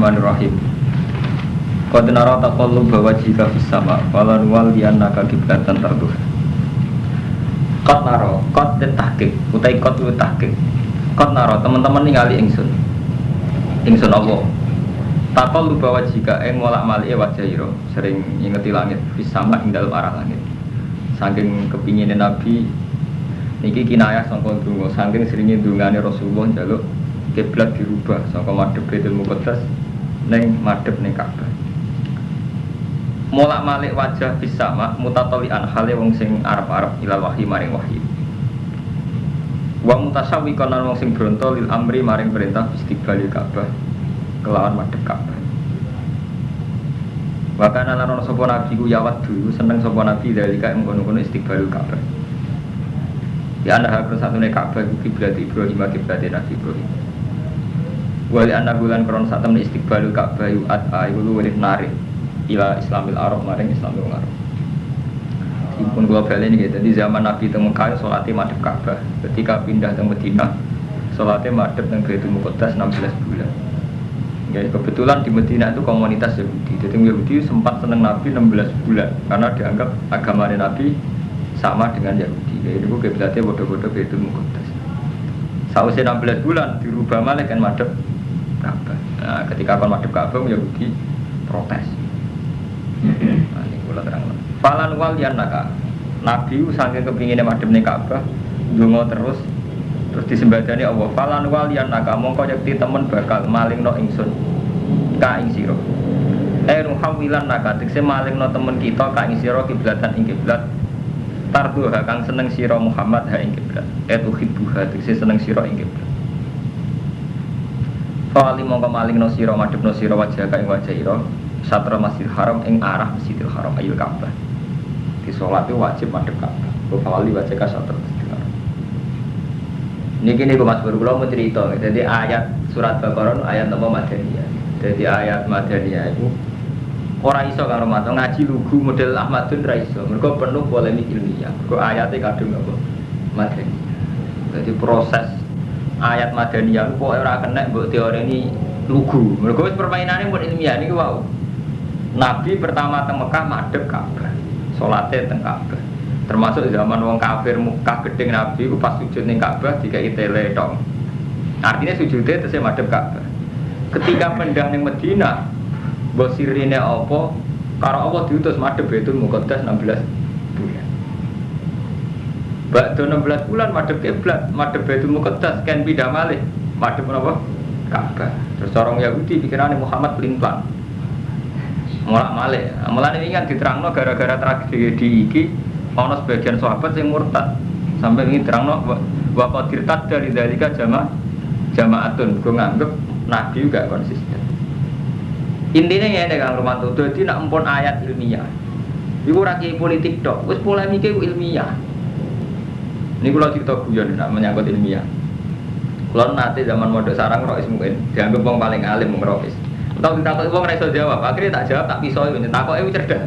Bismillahirrahmanirrahim. Qad nara taqalluba wajhika fis sama' falan waliyannaka qiblatan tarduha. Qad nara, qad tahqiq, utai qad tahqiq. Qad nara teman-teman ningali ingsun. Ingsun Allah. Taqalluba wajhika ing molak-malike wajah ira, sering ngingeti langit fis sama' ing dalem arah langit. Saking kepingine Nabi niki kinayah sangka donga, saking seringe dongane Rasulullah njaluk kiblat dirubah saka madhep Baitul Muqaddas ning madhep ning Ka'bah. Molak-malik wajah fis sama' mutatalian hale wong sing arep-arep ilal wahyi maring wahyi. Wa mutasawwiqan wong sing bronto lil amri maring perintah istiqbalil Ka'bah kelawan madhep Ka'bah. Wa kana lan sapa nabi ku yawat dulu seneng sapa nabi dalika ing kono-kono istiqbalil Ka'bah. Ya ana hak satune Ka'bah ku kiblat Ibrahim kiblat Nabi Ibrahim. Wali anak bulan kron saat temen istiqbalul Ka'bah yu'at iku luwih narik ila Islamil Arab maring Islamil Arab. Dipun kula bali niki dadi zaman Nabi teng Mekah salate madhep Ka'bah. Ketika pindah teng Madinah salate madhep teng Baitul Muqaddas 16 bulan. Ya, kebetulan di Madinah itu komunitas Yahudi. Jadi Yahudi sempat seneng Nabi 16 bulan karena dianggap agama Nabi sama dengan Yahudi. Ya itu kiblatnya bodoh-bodoh Baitul Muqaddas. Sausé 16 bulan dirubah malih kan madhep Ka'bah. Nah, ketika kon madhep Ka'bah Yahudi protes. Nah, ini kula terang. Falan wal yanaka. Nabi saking kepingine madhep ning Ka'bah, ndonga terus disembadani Allah. Falan wal yanaka mongko yakti temen bakal malingno ingsun ka ing sira. Ruhawilan naka tekse malingno temen kita ka ing sira kiblatan ing kiblat. Tarduha kang seneng sira Muhammad ha ing kiblat. Uhibbuha tekse seneng sira ing kiblat. Fali mongko malingno sira madhepno sira wajah ka ing wajah ira satra Masjidil Haram ing arah Masjidil Haram ayul Ka'bah. Di salat itu wajib madhep Ka'bah. Fali wajah ka satra Masjidil Haram. Niki niku Mas Bro kula mau cerita. Jadi ayat surat Baqarah ayat napa Madaniyah. Jadi ayat Madaniyah itu ora iso karo maca ngaji lugu model Ahmadun ra iso. Mergo penuh polemik ilmiah. Mergo ayate kadung apa Madaniyah. Jadi proses ayat Madaniyah kok ora kena mbok teoreni lugu. Mergo wis permainane mun ilmiah niku wau. Nabi pertama teng Mekah madhep Ka'bah. Salate teng Ka'bah. Termasuk zaman wong kafir Mekah gedeng Nabi ku pas sujud ning Ka'bah dikai tele tok. Artinya sujudnya tesih madhep Ka'bah. Ketika pindah ning Madinah, mbok sirine apa? Karo Allah diutus madhep Baitul Muqaddas 16 bulan. Bakdo 16 bulan madhep kiblat, madhep Baitul Muqaddas kan pindah malih madhep napa? Ka'bah. Terus orang Yahudi pikirane Muhammad pelin-pelan. Mulak malih. Mulane iki kan diterangno gara-gara tragedi iki ana sebagian sahabat sing murtad. Sampai ini terangno wa qadirtat dari dalika jamaatun go nganggep Nabi juga konsisten. Intinya ngene Kang Romanto, dadi nek empun ayat ilmiah. Iku ora kiai politik tok, wis polemike ilmiah. Niku kula cerita guyon nek menyangkut ilmiah. Kula nate zaman mondok sarang Rois mungkin dianggap wong paling alim wong Rois. Tahu ditakoki wong ora iso jawab, akhirnya tak jawab tak piso yo takoke cerdas.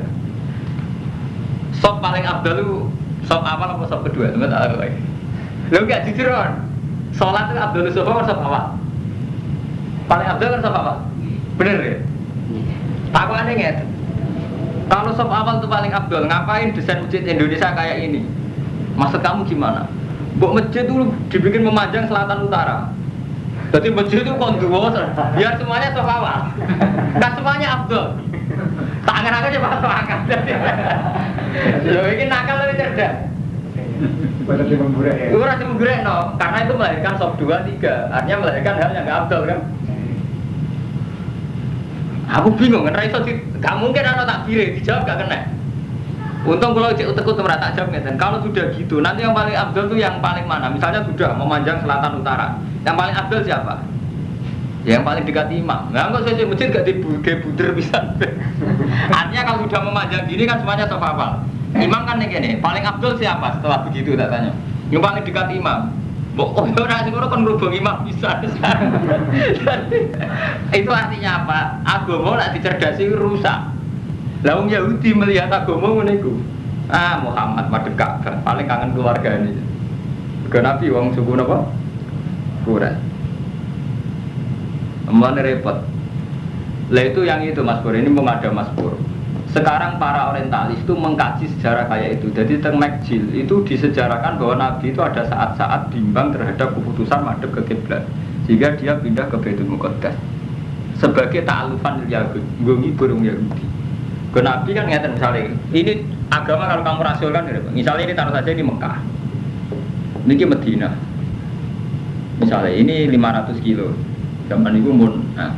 Sop paling abdal itu sop awal apa sop kedua? Teman tak tahu. Lho enggak jujur kan? Salat itu abdal sop apa sop awal? Paling abdal kan sop awal. Bener ya? Takokane ngeten. Kalau sop awal itu paling abdal, ngapain desain masjid Indonesia kayak ini? Maksud kamu gimana? Mbok masjid itu dibikin memanjang selatan utara. Jadi masjid itu konduo, biar semuanya sop awal. Kan semuanya abdal. Tangan aja Pak Soakan. Lho iki nakal lebih cerdas. Ora cemburek no, karena itu melahirkan sop 2 3. Artinya melahirkan hal yang enggak abdal kan. Aku bingung kan ra iso gak mungkin ana takbire dijawab gak kena. Untung kalau cek utek-utek ora tak jawab ngeten. Kalau sudah gitu, nanti yang paling abdal itu yang paling mana? Misalnya sudah memanjang selatan utara. Yang paling abdal siapa? Yang paling dekat imam. Nah, kok saya masjid gak dibuder bisa. Artinya kalau sudah memanjang gini kan semuanya sop awal. Imam kan yang gini, paling abdul siapa setelah begitu tak tanya? Yang paling dekat imam. Oh, orang sing ora kon ngrubung imam bisa. Itu artinya apa? Agama nek dicerdasi rusak. Lah wong Yahudi melihat agama ngene iku. Ah, Muhammad madhep Ka'bah, paling kangen keluargane. Ke Nabi wong suku napa? Quraisy. Mulane repot. Lah itu yang itu Mas Pur, ini mau ada Mas Pur. Sekarang para orientalis itu mengkaji sejarah kayak itu. Jadi teng Makjil itu disejarahkan bahwa Nabi itu ada saat-saat bimbang terhadap keputusan madhep ke kiblat, sehingga dia pindah ke Baitul Muqaddas sebagai ta'alufan Yahudi, gongi burung Yahudi. Ke Nabi kan ngeten misalnya, ini agama kalau kamu rasionalkan, misalnya ini taruh saja ini Mekah, ini Madinah, misalnya ini 500 kilo, zaman itu mun, nah,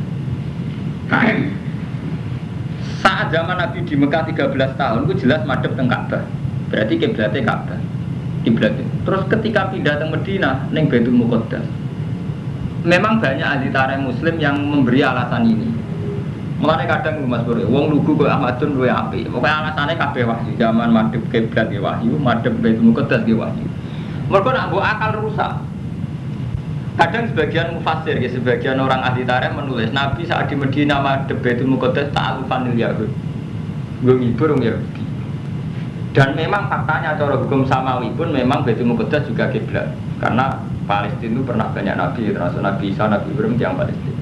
saat zaman Nabi di Mekah 13 tahun itu jelas madhep teng Ka'bah. Berarti kiblatnya Ka'bah. Kiblatnya. Terus ketika pindah teng Madinah ning Baitul Muqaddas. Memang banyak ahli tarikh muslim yang memberi alasan ini. Mulane kadang Mas Bro, wong lugu kok Ahmadun luwe apik. Pokoke alasane kabeh wahyu. Zaman madhep kiblat ya wahyu, madhep Baitul Muqaddas ya wahyu. Mergo nak mbok akal rusak. Kadang sebagian mufassir, ya, sebagian orang ahli tarikh menulis Nabi saat di Madinah madhep Baitul Muqaddas ta'alufan Yahud, gue ngibur orang Yahudi. Dan memang faktanya cara hukum samawi pun memang Baitul Muqaddas juga kiblat, karena Palestina itu pernah banyak Nabi, termasuk Nabi Isa, Nabi Ibrahim yang Palestina.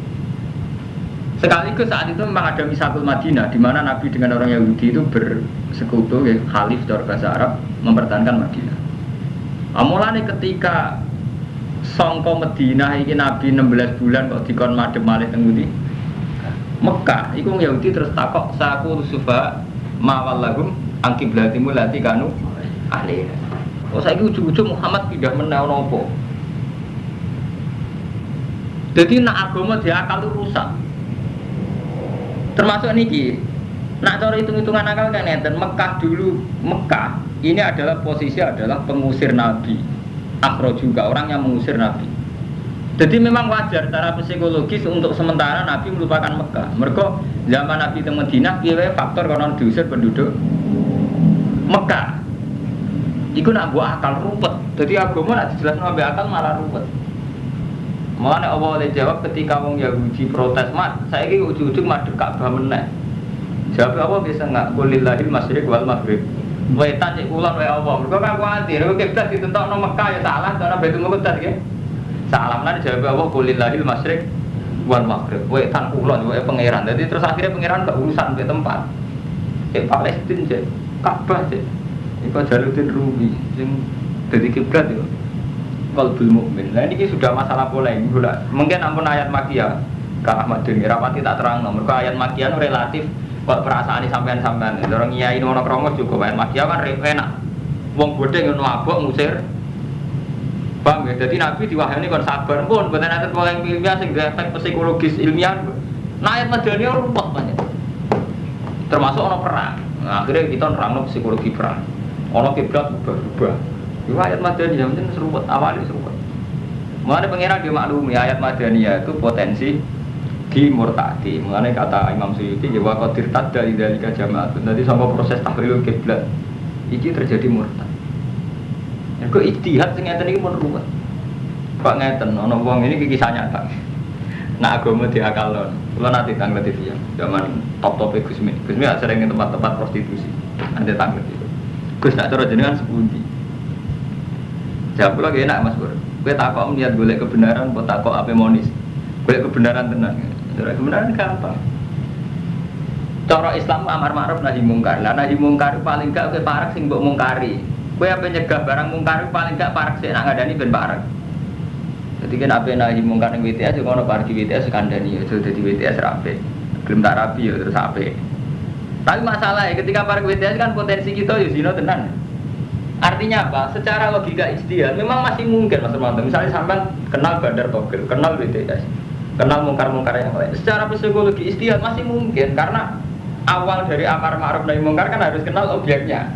Sekaligus saat itu memang ada Misakul Madinah, di mana Nabi dengan orang Yahudi itu bersekutu, ya, khalif dari bahasa Arab mempertahankan Madinah. Mulane ketika sangka Madinah iki Nabi 16 bulan kok dikon madhep malih teng ngendi? Mekah. Iku Yahudi terus takok saku sufa mawallahum angkiblatimu lati kanu alih. Oh saiki ujug-ujug Muhammad pindah meneh ana apa? Dadi nak agama diakal itu rusak. Termasuk niki. Nak cara hitung-hitungan akal kan ngeten, Mekah dulu, Mekah ini adalah posisi adalah pengusir Nabi. Akhro juga orang yang mengusir Nabi. Jadi memang wajar secara psikologis untuk sementara Nabi melupakan Mekah. Mereka zaman Nabi di Madinah, kira faktor karena diusir penduduk Mekah. Iku nak buat akal ruwet. Jadi agama nak dijelaskan sampai akal malah ruwet. Makanya Allah oleh jawab ketika wong Yahudi protes, "Mat, saiki ujug-ujug madhep Ka'bah meneh." Jawab apa bisa enggak? Qulillahil masyriq wal maghrib. Wetan cek kulon wae apa. Mergo kan kuwatir kiblat ditentokno Mekah ya salah, karena Baitul Muqaddas ya. Salah lan jawab apa kulillahil masyriq wal maghrib. Wetan kulon wae pangeran. Jadi terus akhirnya pangeran gak urusan ke tempat. Cek Palestina cek Ka'bah cek. Iku Jaluddin Rumi sing dadi kiblat yo. Qalbul mukmin. Nah ini sudah masalah polemik. Mungkin ampun ayat Makkiyah Kak Ahmad Deni rapati tak terangno. Mergo ayat Makkiyah relatif kok perasaan ini sampean-sampean. Orang nyai ono kromo juga ayat Makkiyah kan enak. Wong bodhe ngono mabuk ngusir. Paham ya? Jadi Nabi diwahyani kon sabar pun mboten enten polemik ilmiah sing efek psikologis ilmiah. Nah ayat Madaniyah ruwet banget. Termasuk ono perang. Nah, akhirnya kita nerangno psikologi perang. Ono kiblat berubah. Ayat Madaniyah mungkin serupat, awalnya serupat. Mengenai pengiran dia maklumi ayat Madaniyah itu potensi dimurtadi. Mengenai kata Imam Suyuti, ya wakotir tad dari dalika jamaat. Nanti sama proses tahrilul kiblat, ini terjadi murtad. Ya kok ijtihad sing ngeten iki pun ruwet. Kok ngeten, ana wong ini kisah nyata. Nah agama diakalon. Kula nanti tanglet itu ya. Zaman top-top Gusmi. Gusmi sering ke tempat-tempat prostitusi. Nanti tanglet itu. Gus nak cara jenengan sepundi? Jawab lagi enak Mas Bro. Gue takok niat golek kebenaran, kok takok ape monis. Golek kebenaran tenang. Golek kebenaran gampang. Cara Islam amar ma'ruf nahi mungkar. Lah nahi mungkar paling gak kowe parek sing mbok mungkari. Kowe ape nyegah barang mungkar paling gak parek sik nak ngandani ben parek. Dadi kan ape nahi mungkar ning WTS ngono parek WTS kandhani aja dadi WTS rapi. Gelem tak rapi ya terus ape. Tapi masalahnya ketika parek WTS kan potensi kita ya zina tenan. Artinya apa? Secara logika ijtihad memang masih mungkin Mas Romanto. Misalnya sampean kenal Bandar Togel, kenal BTS, kenal mungkar-mungkar yang lain. Secara psikologi ijtihad masih mungkin karena awal dari amar ma'ruf nahi mungkar kan harus kenal objeknya.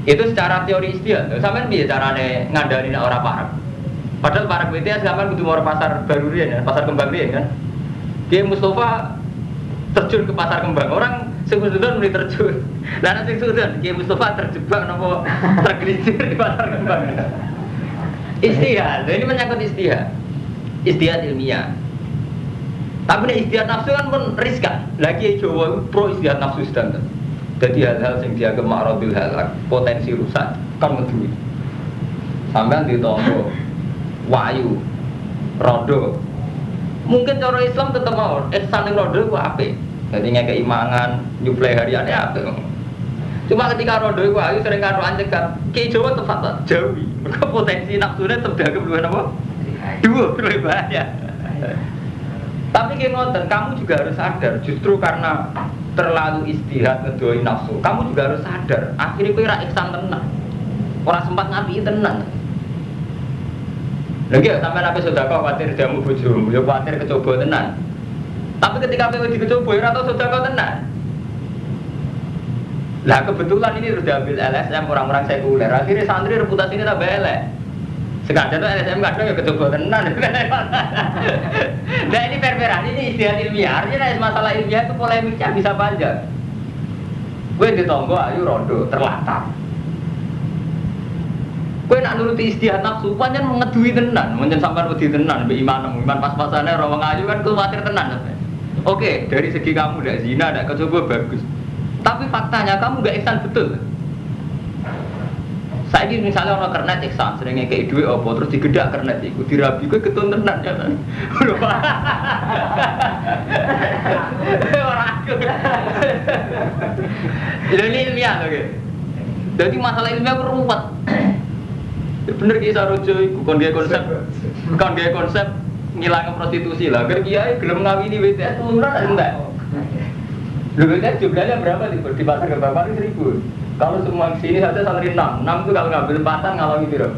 Itu secara teori ijtihad. Sampean piye carane ngandani nek ora parek? Padahal parek BTS sampean kudu mau pasar baru riyen ya, pasar kembang riyen kan. Ki Mustafa terjun ke pasar kembang. Orang sing sudah mulai terjun. Lah nek sing sudah Ki Mustafa terjebak napa tergelincir di pasar kembang. Ijtihad, ini menyangkut ijtihad. Ijtihad ilmiah. Tapi nek ijtihad nafsu kan pun riskan. Lagi Jawa pro ijtihad nafsu standar. Jadi hal-hal yang dianggap ma'radul halak, potensi rusak kan ngedui. Sampean ditompo wayu rodo Mungkin cara Islam tetap mau ihsan ning rondo ku apik. Dadi ngekeki mangan, nyuplai hariane apik. Cuma ketika rondo iku ayu sering karo ancekan, ki Jawa tepat jauhi. Mergo potensi nafsune tetep dianggap luwih napa? Dua luwih bahaya. Tapi ki ngoten, kamu juga harus sadar justru karena terlalu istihad ngedoi nafsu. Kamu juga harus sadar, akhirnya kowe ra ihsan tenan. Ora sempat ngapi tenan. Lagi sampai nabi sedekah khawatir jamu bojomu, ya khawatir kecoba tenan. Tapi ketika kowe dikecoba ora tau sedekah tenan. Lah kebetulan ini sudah ambil LSM orang-orang sekuler. Akhirnya santri reputasinya tambah elek. Sekadar tuh LSM kadang ya kecoba tenan. Nah ini per-peran, ini istilah ilmiah. Artinya masalah ilmiah itu polemiknya bisa panjang. Gue ditonggo ayu rondo terlatar. Gue nak nuruti istihad nafsu, pancen mengedui tenan, pancen sampean wedi tenan, mbek iman pas-pasane ora wong ayu kan kuwatir tenan. Oke, dari segi kamu ndak zina, ndak kecoba bagus. Tapi faktanya kamu nggak ihsan betul. Saiki misalnya orang kernet ihsan, seringnya kayak duit apa terus digedak kernet iku dirabi gue ketun tenan ya kan. Ora aku. Ini ilmiah oke. Jadi masalah ilmiah ruwet. Ya bener ki sarojo iku kon gawe konsep ngilangin prostitusi lah. Agar kiai gelem ngawini WTS tuluran enggak? Lho WTS jumlahnya berapa di pasar Gebang Paris 1000. Kalau semua sini saja santri 6 itu kalau ngambil empatan ngalami piro?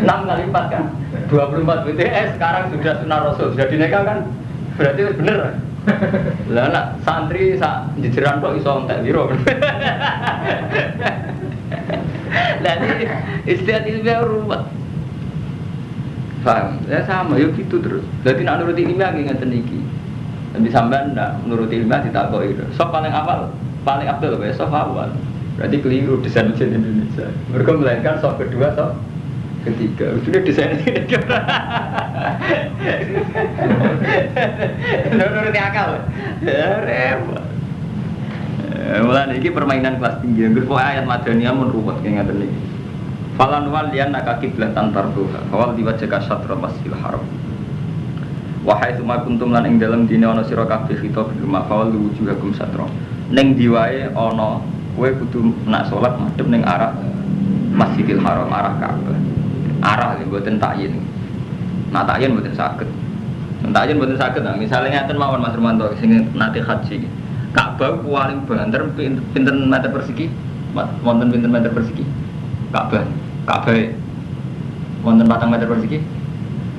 6 kali 4 kan? 24 WTS sekarang sudah sunah rasul, sudah dinikah kan? Berarti bener. Lah nak santri sak jejeran kok iso entek piro? Lah ini istilah ilmiah ruwet. Paham? Ya sama, yuk gitu terus. Jadi nak nuruti ilmiah ki ngeten iki. Tapi sampean ndak nuruti ilmiah ditakoki. Sok paling awal, paling abdul ya sok awal. Berarti keliru desain ujian Indonesia. Mereka melainkan sok kedua, sok ketiga. Sudah desain ini. Nuruti akal. Ya repot. Mulane iki permainan kelas tinggi. Angger ayat Madaniyah mun ruwet kaya ngaten iki. Falan wal lian kiblatan tarduha. Kawal diwajaka syatra Masjidil Haram. Wahai suma kuntum lan ing dalem dine ana sira kabeh khitab bil mafal wujuhakum syatra. Ning diwae ana kowe kudu nak salat madhep ning arah Masjidil Haram, arah Ka'bah. Arah nggih mboten takyin. Nah takyin mboten saged. Takyin mboten saged. Nah, misalnya ngaten mawon Mas Romanto sing nate haji. Ka'bah paling banter pinten meter persegi? Wonten pinten meter persegi? Ka'bah wonten 4 meter persegi?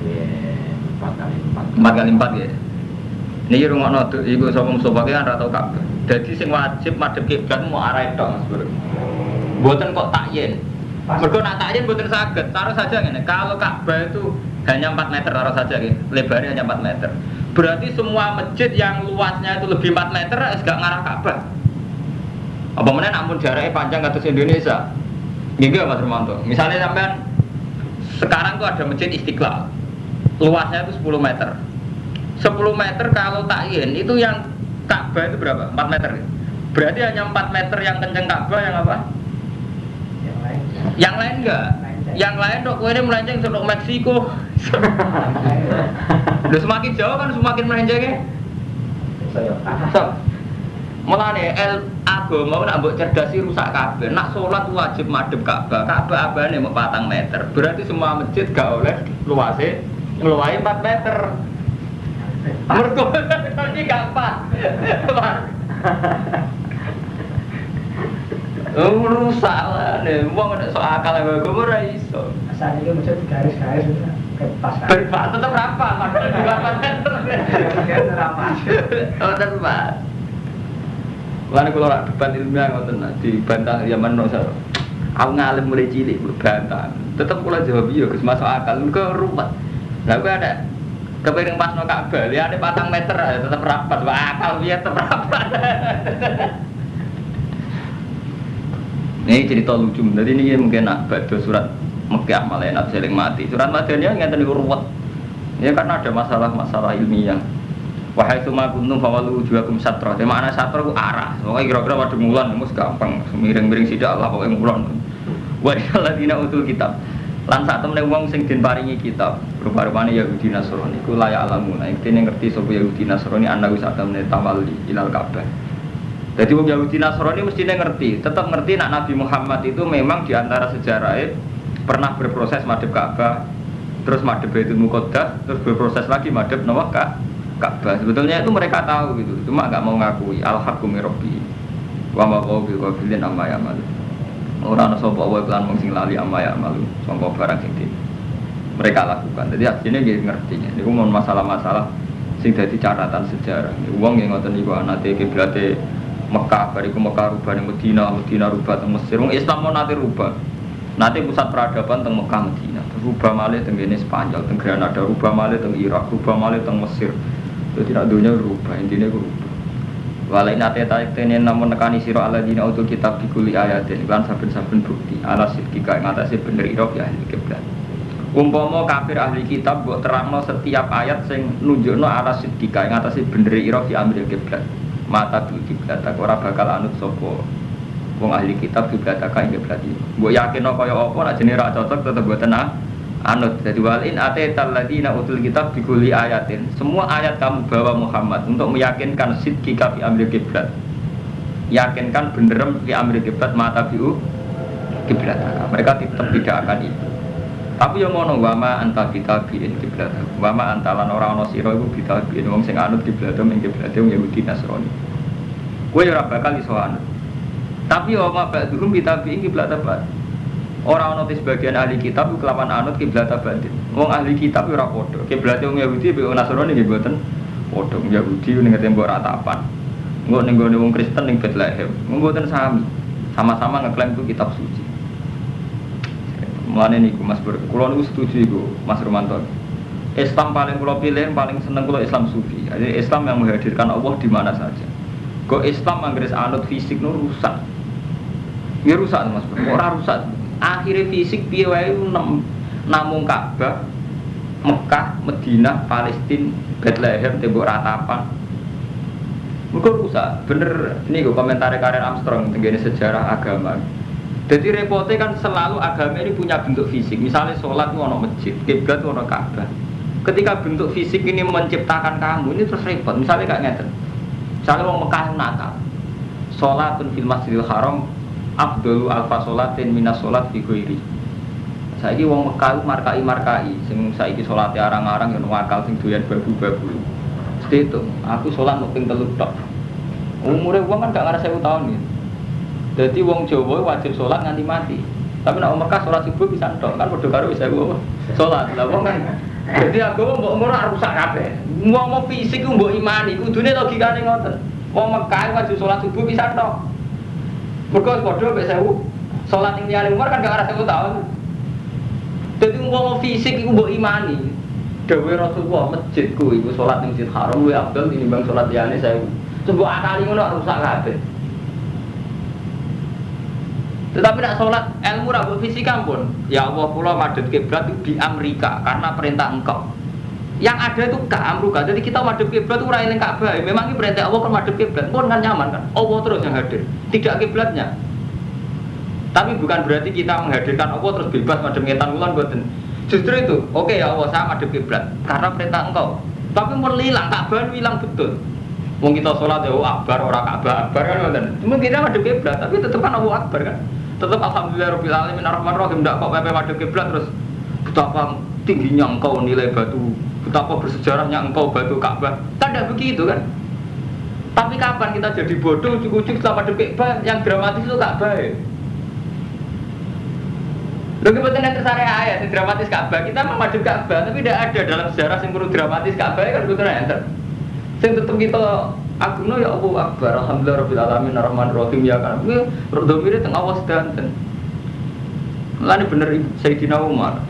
Iya, 4 kali 4 ya. Niki rungokno iku sapa Mustofa ki kan ora tau Ka'bah. Dadi sing wajib madhep kiblat mau arah tok Mas Bro. Mboten kok takyin. Mergo nak takyin mboten saged. Taruh saja ngene, kalau Ka'bah itu hanya 4 meter taruh saja nggih. Lebarnya hanya 4 meter. Berarti semua masjid yang luasnya itu lebih 4 meter wis gak ngarah Ka'bah. Apa meneh ampun jaraknya panjang kados Indonesia. Nggih Mas Romanto. Misalnya sampean sekarang tuh ada masjid Istiqlal. Luasnya itu 10 meter. 10 meter kalau takyin itu yang Ka'bah itu berapa? 4 meter. Berarti hanya 4 meter yang kenceng Ka'bah yang apa? Yang lain enggak? Yang lain dok kowe ini melenceng sampai Meksiko. Udah semakin jauh kan semakin melencengnya. So, mulane agama nak mbok cerdasi rusak kabeh. Nak salat wajib madhep Ka'bah. Ka'bah abane mau 4 meter. Berarti semua masjid gak oleh luase ngluwahi 4 meter. Mergo iki gak pas. Rusak lah, wong nek sok akal agama ora iso. Asal iki masjid garis-garis pas. Berpas tetep rapa, padahal di 4 meter. Rapa. Oh, tepat. Lan kula rak debat ilmiah ngoten dibantah Yaman Nosar. Aku ngalim mulai cilik bantah. Tetep kula jawab iya Gus masuk akal, kok ruwet. Lah kok ada kepengin pasno Ka'bah, liyane 4 meter tetep rapat, akal piye tetep rapat. Ini cerita lucu, jadi ini mungkin nak baca surat Mekkah malah enak seling mati. Surat Madaniyah ngeten niku ruwet. Ya karena ada masalah ilmiah. Wahai suma kuntum fawalu wujuhakum syatra. Tema ana syatra ku arah. Pokoke kira-kira padha mulan mus gampang. Miring-miring sithik Allah pokoke mulan. Wa alladzina utul kitab. Lan sak temene wong sing den paringi kitab rupa-rupane Yahudi Nasrani iku layak alamuna intine ngerti sapa Yahudi Nasrani ana wis sak temene tawalli ilal Ka'bah. Jadi wong Yahudi Nasrani mestine ngerti, tetap ngerti nak Nabi Muhammad itu memang diantara sejarahnya pernah berproses madhep Ka'bah, terus madhep Baitul Muqaddas, terus berproses lagi madhep Ka'bah. Sebetulnya itu mereka tahu gitu, cuma nggak mau ngakui al-haqqu min rabbi. Wa ma qawlu bil ghafilin amma ya'malu. Ora ana sapa wae lan mung sing lali amma ya'malu, sangka barang sing mereka lakukan. Jadi akhirnya nggih ngerti. Niku mon masalah-masalah sing dadi catatan sejarah. Wong yang ngoten niku anate kiblate Mekah, bariku Mekah rubah ning Medina, Medina rubah teng Mesir. Wong Islam mau nate rubah. Nate pusat peradaban teng Mekah Medina. Rubah malih teng kene Spanyol, teng Granada, rubah malih teng Irak, rubah malih teng Mesir. Jadi nak dunia rubah, intine ku rubah. Walai nate tene namun nekani sira alladzina utul kitab dikuli ayatin lan saben-saben bukti ala sidqika ing atase bener ira ya ahli kiblat. Umpama kafir ahli kitab mbok terangno setiap ayat sing nunjukno ala sidqika ing atase bener ira fi amril kiblat. Mata bil kiblat ora bakal anut sapa wong ahli kitab kiblat ka ing kiblat iki. Mbok yakinno kaya apa nek jenenge ra cocok tetep mboten anut. Jadi walin atal ladina utul kitab bikuli ayatin. Semua ayat kamu bawa Muhammad untuk meyakinkan sidqika fi amri kiblat. Yakinkan bener fi amri kiblat mata biu kiblat. Mereka tetap tidak akan itu. Tapi yang ngono wama anta kitabiin kiblat. Wama antalan ora ana sira iku kitabiin wong sing anut kiblat ing kiblat wong Yahudi Nasrani. Kowe ora bakal iso anut. Tapi wama ba'dhum kitabiin kiblat apa? Orang ana sebagian ahli kitab kelawan anut kiblat batin. Wong ahli kitab ora padha. Kiblat wong Yahudi be Nasrani nggih mboten padha. Yahudi ning tembok ratapan. Engko ning gone wong Kristen ning Bethlehem. Mboten sami. Sama-sama ngeklaim itu kitab suci. Mulane niku Mas Bur, kula niku setuju iku Mas Romanto. Islam paling kula pilih, paling seneng kula Islam sufi. Jadi Islam yang menghadirkan Allah di mana saja. Kok Islam anggere anut fisik nu rusak. Ya rusak Mas Bur. Ora rusak. Akhirnya fisik piye wae namung Ka'bah, Mekah, Madinah, Palestina, Bethlehem, tembok ratapan. Muga rusak. Bener niku komentar Karen Armstrong tenggene sejarah agama. Jadi repotnya kan selalu agama ini punya bentuk fisik. Misalnya sholat itu ada masjid, kiblat itu ada Ka'bah. Ketika bentuk fisik ini menciptakan kamu, ini terus repot. Misalnya kayak ngeten. Misalnya orang Mekah nakal. Sholatun fil masjidil haram afdalu alfa sholatin minas sholat fi ghairi. Saiki wong Mekah markai. Sing saiki sholate arang-arang yang wakal sing doyan babu-babu. Mesti itu, aku sholat ping 3 tok. Umure wong kan gak ngarep 1000 tahun gitu. Jadi wong Jawa wajib sholat nganti mati. Tapi nek Mekah sholat subuh bisa tok, kan padha karo wis sholat. Lah wong kan jadi agama mbok ora rusak kabeh. Wong fisik ku mbok imani, kudune logikane ngoten. Wong Mekah wajib sholat subuh bisa tok. Mergo padha mek 1000 sholat ning liyane umur kan gak ora 1000 tahun. Jadi wong fisik iku mbok imani. Dewe Rasulullah masjidku iku sholat ning Masjidil Haram luwih afdal tinimbang sholat liyane 1000. Coba akali ngono rusak kabeh. Tetapi nak sholat ilmu rabut fisika pun ya Allah kula madhep kiblat itu di Amerika karena perintah engkau. Yang ada itu ka amruka. Jadi kita madhep kiblat itu ora eling Ka'bah. Memang ini perintah Allah kan madhep kiblat. Pun kan nyaman kan. Allah terus yang hadir, tidak kiblatnya. Tapi bukan berarti kita menghadirkan Allah terus bebas madhep ngetan wulan mboten. Justru itu, oke ya Allah saya madhep kiblat karena perintah engkau. Tapi mun hilang Ka'bah hilang betul. Wong kita sholat ya akbar ora Ka'bah akbar kan ngoten. Cuma kita madhep kiblat tapi tetep kan Allah akbar kan. Tetap alhamdulillah rabbil alamin arrahmanir rahim ndak kok pepe madhep kiblat terus betapa tingginya engkau nilai batu, betapa bersejarahnya engkau batu Ka'bah. Tidak begitu kan? Tapi kapan kita jadi bodoh ujuk-ujuk setelah madhep Ka'bah yang dramatis itu Ka'bah ya? Lho kebetulan yang tersare ayat yang dramatis Ka'bah kita mau madhep Ka'bah tapi tidak ada dalam sejarah yang perlu dramatis Ka'bah kan betul enter. Sing tetep kita agungno ya Allah akbar alhamdulillah rabbil alamin arrahmanir rahim ya kan. Kuwi domire teng awas danten. Mulane bener Sayyidina Umar.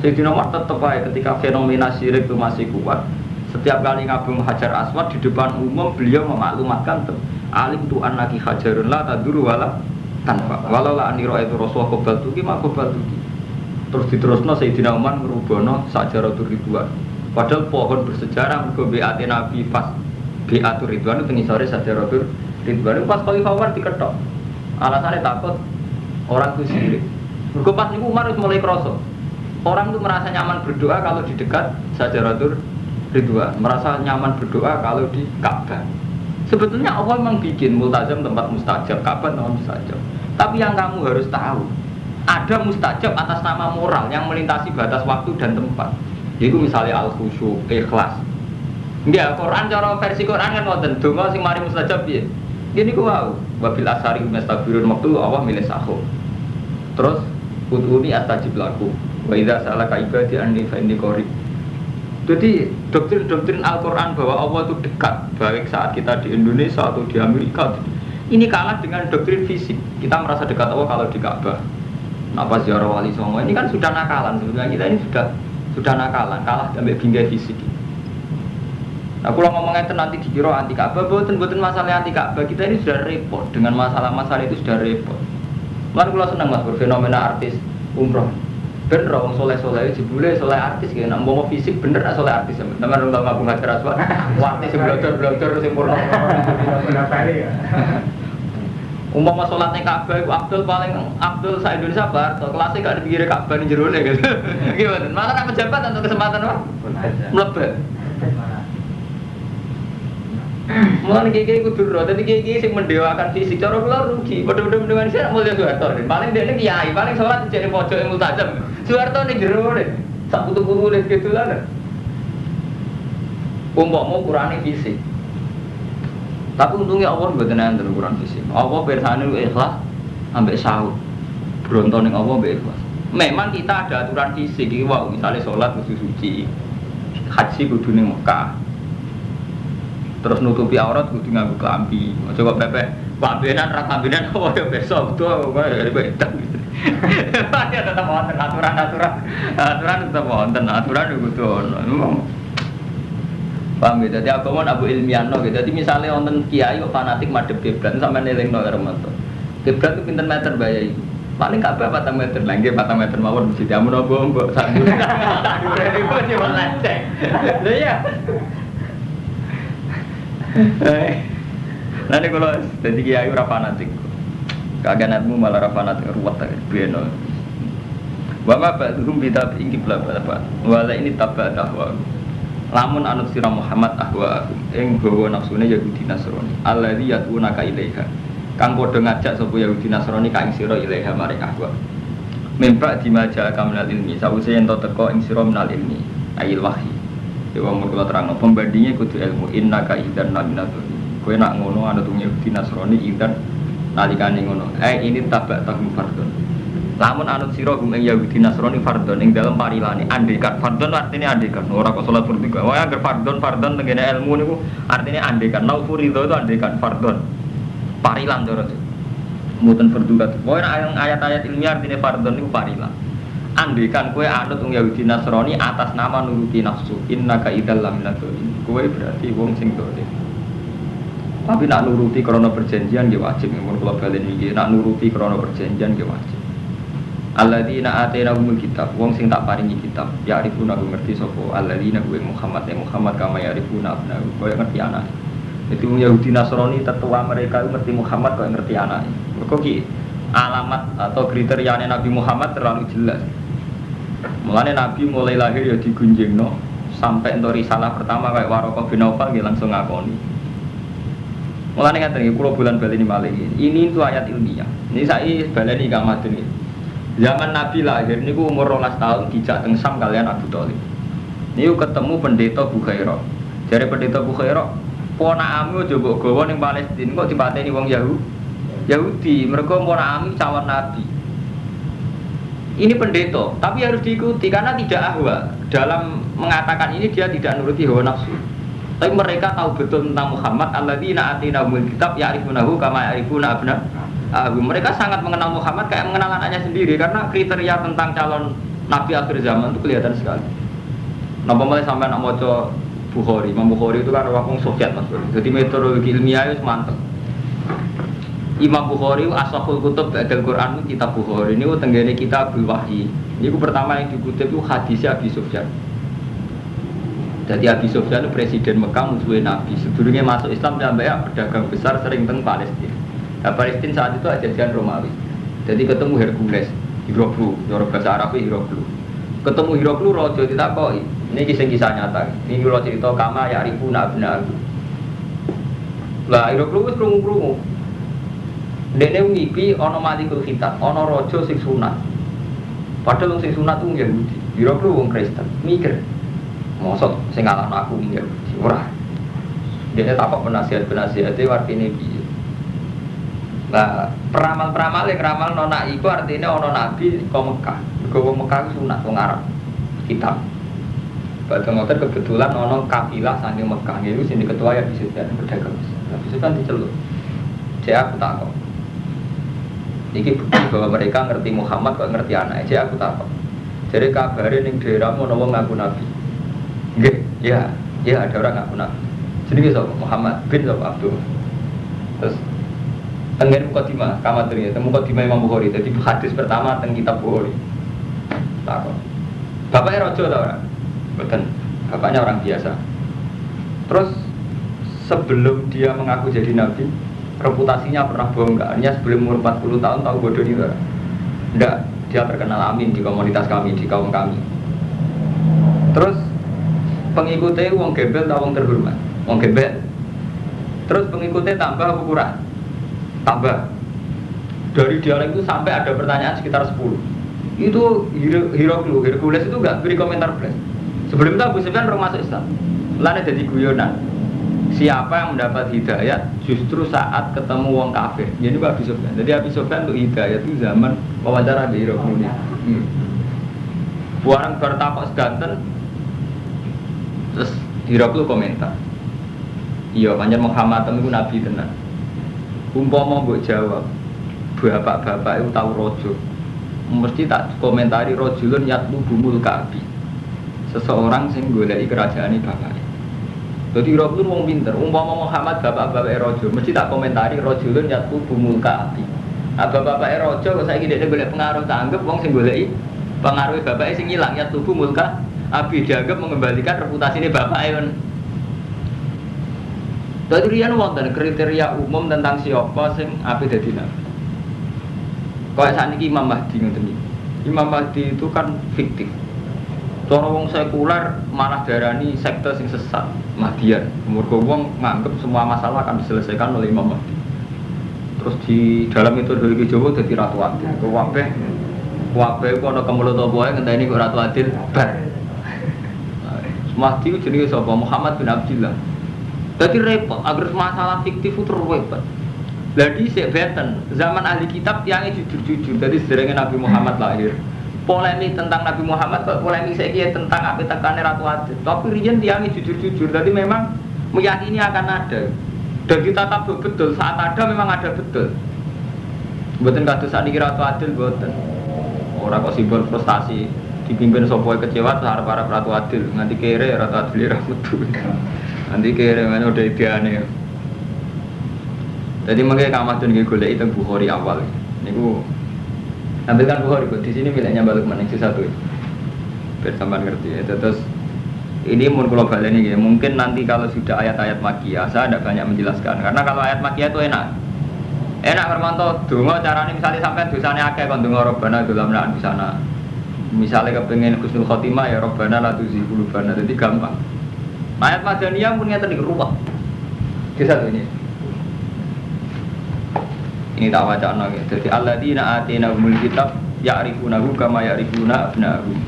Sayyidina Umar tetep ae ketika fenomena syirik itu masih kuat. Setiap kali ngabung Hajar Aswad di depan umum beliau memaklumatkan alim tu annaki hajarun la taduru wala tanfa. Walau la anira itu rasul qabal tuki mak qabal tuki. Terus diterusno Sayyidina Umar ngerubono sajaratul ridwan. Padahal pohon bersejarah mergo BAT Nabi pas BAtur Ridwan itu ngisore sajaratul ridwan pas Khalifah Umar diketok. Alasannya takut orang itu sirik. Mergo pas niku Umar wis mulai krasa. Orang itu merasa nyaman berdoa kalau di dekat Sajaratul Ridwan, merasa nyaman berdoa kalau di Ka'bah. Sebetulnya Allah memang bikin multazam tempat mustajab, Ka'bah tempat mustajab. Tapi yang kamu harus tahu, ada mustajab atas nama moral yang melintasi batas waktu dan tempat. Yaitu misalnya al-khusyuk, ikhlas. Enggak, Quran cara versi Quran kan ngoten, donga sing mari mustajab piye? Gini ku wau, wabil asari mustagfirun waktu Allah milih sahur. Terus udhuni astajib laku. Wa idza salaka ibadi anni fa inni qarib. Jadi doktrin-doktrin Al-Qur'an bahwa Allah itu dekat, baik saat kita di Indonesia atau di Amerika, ini kalah dengan doktrin fisik. Kita merasa dekat Allah kalau di Ka'bah. Napa ziarah wali songo ini kan sudah nakalan sebenarnya, kita ini sudah nakalan, kalah sampai bingkai fisik. Nah, kalau ngomongnya itu nanti dikira anti Ka'bah, boten masalah anti Ka'bah, kita ini sudah repot dengan masalah-masalah itu sudah repot. Lalu kalau senang mas berfenomena artis umroh, bener orang soleh-soleh, jebule soleh artis kayak nak mau fisik bener nak soleh artis ya. Teman orang ngabung hajar aswad, artis sebelodor sempurna. Umpama sholatnya Ka'bah, Abdul paling Abdul sa Indonesia bar, kelasnya gak dipikir Ka'bah di jerone gitu. Gimana? Malah nak pejabat untuk kesempatan apa? Mlebet. Mulane kiai kudu ro, dadi kiai sing mendewakan fisik cara kula rugi. Padha-padha mendewakan sik mulya Soeharto. Paling dekne kiai, paling salat dijene pojok multazam. Soeharto ning jero ne. Sak putu-putu wis kedulan. Umpama ukurane fisik. Tapi untungnya Allah mboten enten ukuran fisik. Allah pirsane ikhlas ambek sahur. Bronto ning Allah ambek ikhlas. Memang kita ada aturan fisik iki wae, misale salat kudu suci. Haji kudu ning Mekah. Terus nutupi aurat kudu nganggo klambi. Aja kok pepeh, klambenan ra klambenan kok ya besok tuh kok bedak gitu. Ya tetep wonten aturan tetep wonten, aturan kudu ono. Paham ya? Jadi agama abu ilmiahno gitu. Jadi misalnya wonten kiai kok fanatik madhep kiblat sampeyan elingno karo metu. Kiblat itu pinten meter bayai. Paling kabeh 4 meter, lha nggih 4 meter mawon mesti diamun mbok sak dhuwur. Sak dhuwur iki cuma lecek. Lha iya. Nanti kalau jadi kiai ora fanatik, kaganatmu malah ora fanatik ruwet tak beno. Bapak ba'dhum bitab ingki blabla. Wala ini tabat ahwa. Lamun anut sira Muhammad ahwa ing gawa nafsune Yahudi Nasrani. Alladzi yad'unaka ilaiha. Kang padha ngajak sapa Yahudi Nasrani ka ing sira ilaiha maring ahwa. Mimpa dimaja kamnal ilmi, sawise ento teko ing sira minal ilmi, ayil wahyi. Dewa murkula terang, pembandingnya kudu ilmu innaka idzan naminatun. Kowe nak ngono anut Yahudi Nasrani idzan nalikane ngono. Ini tabak tahum fardhon. Lamun anut sira gum ing Yahudi Nasrani fardhon ing dalem parilane andekan. Fardhon artine andekan. Ora kok salat bertiga. Wae angger fardhon tengene ilmu niku artine andekan. Nau furido itu andekan fardhon. Parilan cara itu. Mboten berdukat. Wae ayat-ayat ilmiah artine fardhon niku parilan. Andekan kue anut Yahudi Nasrani atas nama nuruti nafsu, innaka idzal laminad dzalimin. Kue berarti wong sing dolim. Tapi nak nuruti krana perjanjian nggih wajib, mun kula balen iki nak nuruti krana perjanjian nggih wajib. Alladzina atainahumul kitab, wong sing tak paringi kitab, ya arifuna ngerti sapa alladzina kuwe Muhammad kama ya arifuna abnahu, koyo ngerti anake. Itu Yahudi Nasrani tetua mereka ngerti Muhammad koyo ngerti anake. Mergo ki alamat atau kriteriane Nabi Muhammad terlalu jelas. Mulane Nabi mulai lahir ya digunjingno sampai entuk risalah pertama kayak Waraqah bin Naufal nggih langsung ngakoni. Mulane ngaten iki kula bulan baleni malih. Ini itu ayat ilmiah. Ini saya baleni Kang Madun iki. Zaman Nabi lahir niku umur 12 tahun dijak teng Sam kalian Abu Thalib. Niku ketemu pendeta Bukhairah. Jare pendeta Bukhairah, "Ponakmu aja mbok gawa ning Palestina kok dipateni wong Yahudi, mereka ponakmu calon nabi." Ini pendeta, tapi harus diikuti karena tidak ahwa. Dalam mengatakan ini dia tidak nuruti hawa nafsu. Tapi mereka tahu betul tentang Muhammad. Alladzina atainahumul kitab ya'rifunahu kama ya'rifuna abna'ahum. Mereka sangat mengenal Muhammad kayak mengenal anaknya sendiri karena kriteria tentang calon nabi akhir zaman itu kelihatan sekali. Napa mulai sampai nak maca Bukhari, Imam Bukhari itu kan orang Soviet Mas. Jadi metodologi ilmiah itu mantap. Imam Bukhari asahul kutub ba'dal Quran itu kitab Bukhari ini tenggene kitabul wahyi. Ini pertama yang dikutip itu hadisnya Abi Sufyan. Jadi Abi Sufyan itu presiden Mekah musuhnya Nabi. Sebelumnya masuk Islam sampai pedagang besar sering teng Palestina. Nah, Palestina saat itu ajajan Romawi. Jadi ketemu Hercules, Hiroklu, cara bahasa Arabnya Hiroklu. ketemu Hiroklu raja ditakoki. Ini kisah nyata. Ini kula cerita kama ya ribuna abna. Lah Hiroklu wis krungu-krungu. Dene ngipi ana malikul khitab, ana raja sing sunat. Padahal sing sunat ku Yahudi. Hiroklu wong Kristen. Mikir. Mosok sing ngalahno aku iki Yahudi. Ora. Dene takok penasihat-penasihate artine piye. Nah, peramal-peramal yang ramal nona iku artinya ono nabi ke Mekah. Ke Mekah itu sunat wong Arab. Kitab. Pada ngoten kebetulan ono kafilah saking Mekah. Itu sini ketua ya Sufyan berdagang. Nabi Sufyan diceluk. Saya aku takok. Iki bukti bahwa mereka ngerti Muhammad kok ngerti anaknya. Saya aku takok. Jadi kabarin ning daerahmu ono wong ngaku nabi. Nggih, ya ada orang ngaku nabi. Jenenge sapa? Muhammad bin Abdul. Terus tenggen mukadimah, kamaturi, mukadimah Imam Bukhari. Jadi hadis pertama teng kitab Bukhari. Takon. Bapaknya raja ta ora? Mboten. Bapaknya orang biasa. Terus sebelum dia mengaku jadi nabi, reputasinya pernah bongkar. Artinya sebelum umur 40 tahun tahu bodoh ini ora? Enggak, dia terkenal amin di komunitas kami, di kaum kami. Terus pengikutnya wong gembel ta wong terhormat? Wong gembel. Terus pengikutnya tambah apa kurang? Tambah. Dari dialog itu sampai ada pertanyaan sekitar 10. Itu Hercules itu enggak beri komentar belas. Sebelum itu Abu Sufyan orang masuk Islam. Lalu jadi guyonan. Siapa yang mendapat hidayat justru saat ketemu wong kafir. Jadi Abu Sufyan. Jadi Abu Sufyan untuk hidayat itu zaman wawancara di Hercules. Orang bertakok seganten. Terus Hercules komentar. Iya, panjang Muhammad itu nabi tenan. Umpama mbok jawab, bapak-bapak itu tahu rojo. Mesti tak komentari rojulun yatlubumul kabi. Seseorang sing goleki kerajaane bapake. Dadi rojulun wong pinter. Umpama Muhammad bapak-bapak rojo, mesti tak komentari rojulun yatlubumul kabi. Nah, bapak-bapak rojo kok saiki dhekne golek pengaruh tak anggap wong sing goleki pengaruhe bapake sing ilang yatlubumul kabi dianggap mengembalikan reputasine bapake kan. Dadi riyen wonten kriteria umum tentang siapa sing ape dadi nabi. Kaya sakniki Imam Mahdi ngoten iki. Imam Mahdi itu kan fiktif. Cara wong sekuler malah darani sekte sing sesat, Mahdian. Mergo wong nganggep semua masalah akan diselesaikan oleh Imam Mahdi. Terus di dalam metodologi Jawa dadi ratu adil. Kabeh ku ana kemulut apa wae ngenteni kok ratu adil bar. Mahdi ku jenenge sapa? Muhammad bin Abdullah. Jadi repot, agar masalah fiktif itu repot. Jadi sebeten zaman ahli kitab tiangnya jujur-jujur. Jadi sederhana Nabi Muhammad lahir. Polemik tentang Nabi Muhammad, polemik saya tentang apa tekannya Ratu Adil. Tapi riyen tiangnya jujur-jujur. Jadi memang meyakini akan ada. Dan kita tahu betul saat ada memang ada betul. Buatan kados sakniki Ratu Adil buatan. Orang kok simbol frustasi dipimpin sopoi kecewa terhadap para Ratu Adil. Nanti kere Ratu Adil metu. Nanti kira mana udah ideane. Jadi makanya kamadun nggih golek itu Bukhari awal. Niku ambilkan Bukhari di sini miliknya balik maning satu. Biar sampean ngerti ya. Terus ini mun kula baleni nggih. Mungkin nanti kalau sudah ayat-ayat Makkiyah saya tidak banyak menjelaskan karena kalau ayat Makkiyah itu enak. Enak Hermanto donga carane misalnya sampean dosane akeh kon donga Rabbana dolamna di sana. Misalnya kepengen husnul khotimah ya Rabbana la tuzigh qulubana. Jadi gampang. Ayat Madaniyah pun ngeten iki ruwet. Kisah ini. Ini tak wacana ya. Jadi alladzina atainahumul kitab ya'rifunahu kama ya'rifuna abna'ahum.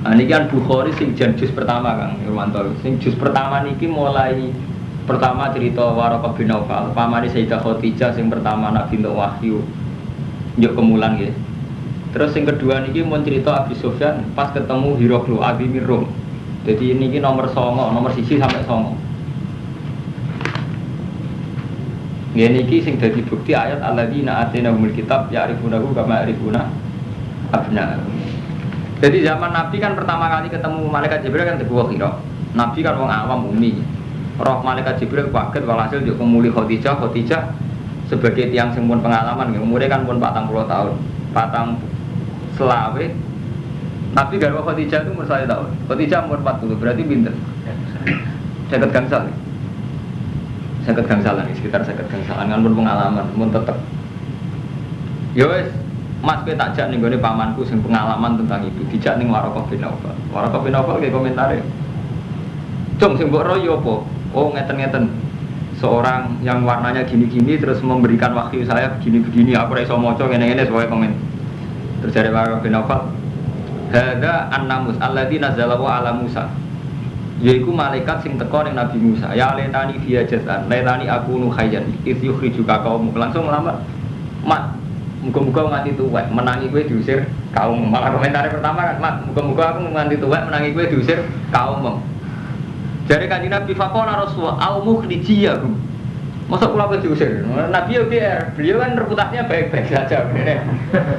Ini kan Bukhari sing juz pertama Kang Irwanto. Sing juz pertama niki mulai pertama cerita Waraqah bin Naufal, pamane Sayyidah Khadijah sing pertama Nabi untuk wahyu. Njuk kemulan nggih. Terus yang kedua niki mau cerita Abi Sufyan pas ketemu Hiroklu Azimir Rum. Jadi ini nomor 9, nomor 1 sampai 9. Ini sing dadi bukti ayat alladzina atainahumul kitab ya'rifunahu kama ya'rifuna abna'ahum. Jadi zaman Nabi kan pertama kali ketemu malaikat Jibril kan teguh Hira. Nabi kan wong awam umi. Roh malaikat Jibril kaget walhasil yo kemuli Khadijah sebagai tiang sing pun pengalaman umure kan pun 40 tahun. Selawe Nabi garwa Khadijah itu umur 1 tahun. Khadijah umur 40, berarti pinter. Dekat gangsal. Seket gangsalan, sekitar seket gangsalan kan pun pengalaman, pun tetep. Ya wes, Mas kowe tak jak ning gone pamanku sing pengalaman tentang itu, dijak ning Waraqah bin Naufal. Waraqah bin Naufal ge komentare. Cung sing mbok royo apa? Oh ngeten-ngeten. Seorang yang warnanya gini-gini terus memberikan wahyu saya begini-begini, aku ora iso maca ngene-ngene sebagai komen. Terus dari Waraqah bin Naufal, "Hadza an-namus alladzi nazala ala Musa." Yaiku malaikat sing teko ning Nabi Musa. Ya letani dia jazan, letani aku nu khayyan. Iz yukhrijuka kaum langsung melamar. Mat, muga-muga nganti tuwek menangi kowe diusir kaum. Malah komentar pertama kan, Mat, muga-muga aku nganti tuwek menangi kowe diusir kaum. Jare Kanjeng Nabi faqala Rasulullah au mukhrijiyahum. Masa kula kowe diusir? Nabi yo GR, beliau kan reputasinya baik-baik saja bener.